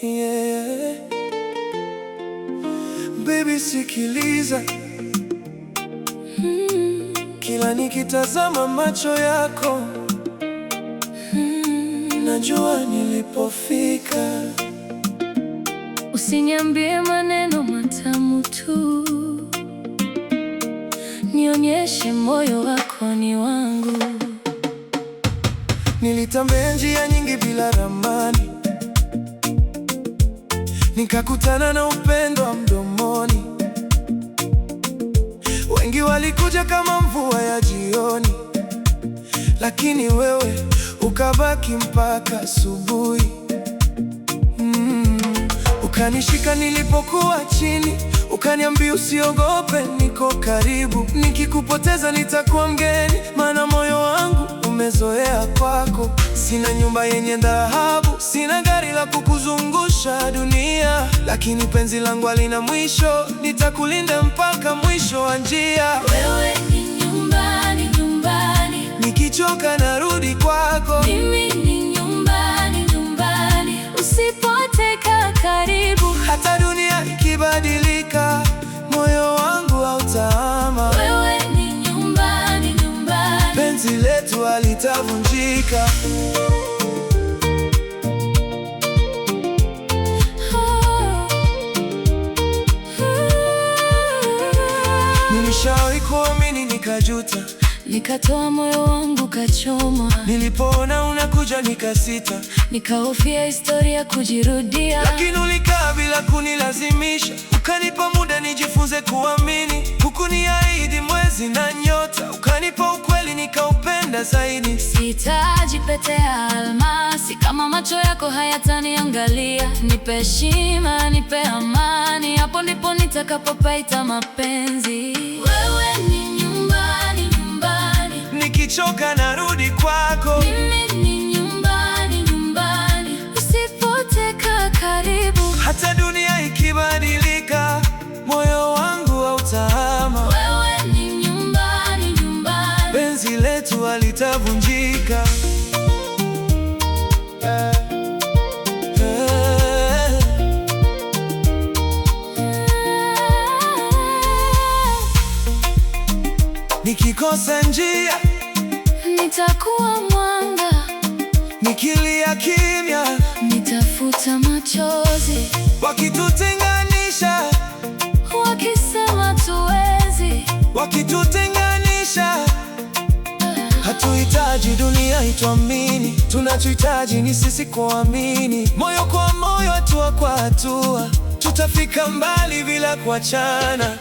Yeah. Baby, sikiliza, kila nikitazama macho yako najua nilipofika. Usiniambie maneno matamu tu, nionyeshe moyo wako ni wangu. Nilitembea njia nyingi bila ramani, nikakutana na upendo wa mdomoni. Wengi walikuja kama mvua ya jioni, lakini wewe ukabaki mpaka asubuhi. Ukanishika nilipokuwa chini, ukaniambia usiogope, niko karibu. Nikikupoteza nitakuwa mgeni, maana moyo wangu umezoea kwako. Sina nyumba yenye dhahabu, sina gari la kukuzungusha dunia, lakini penzi langu halina mwisho. Nitakulinda mpaka mwisho wa njia. Wewe ni nyumbani, nyumbani. Nikichoka narudi kwako. Mimi ni nyumbani, nyumbani. Usipote kaa karibu. Hata dunia ikibadilika, moyo wangu hautahama. Wewe ni nyumbani, nyumbani. Penzi letu halitavunjika. Nilishawahi kuamini nikajuta, nikatoa moyo wangu kachoma. Nilipoona unakuja nikasita, nikahofia historia kujirudia. Lakini ulikaa bila kunilazimisha, ukanipa muda nijifunze kuamini. Hukuniahidi mwezi na nyota, ukanipa ukweli nikaupenda zaidi. Sihitaji pete ya almasi kama macho yako hayataniangalia. Nipe heshima, nipe amani, hapo ndipo nitakapopaita mapenzi. Wewe ni nyumbani, nyumbani. Nikichoka narudi kwako. Mimi ni nyumbani, nyumbani. Usipote kaa karibu. Hata dunia ikibadilika, moyo wangu hautahama. Wewe ni nyumbani, nyumbani. Penzi letu halitavunjika. Nikikosa njia nitakuwa mwanga, nikilia kimya nitafuta machozi. Wakitutenganisha, wakisema tuwezi, wakitutenganisha, hatuhitaji dunia ituamini. Tunachohitaji ni sisi kuamini, moyo kwa moyo, hatua kwa hatua, tutafika mbali bila kuachana.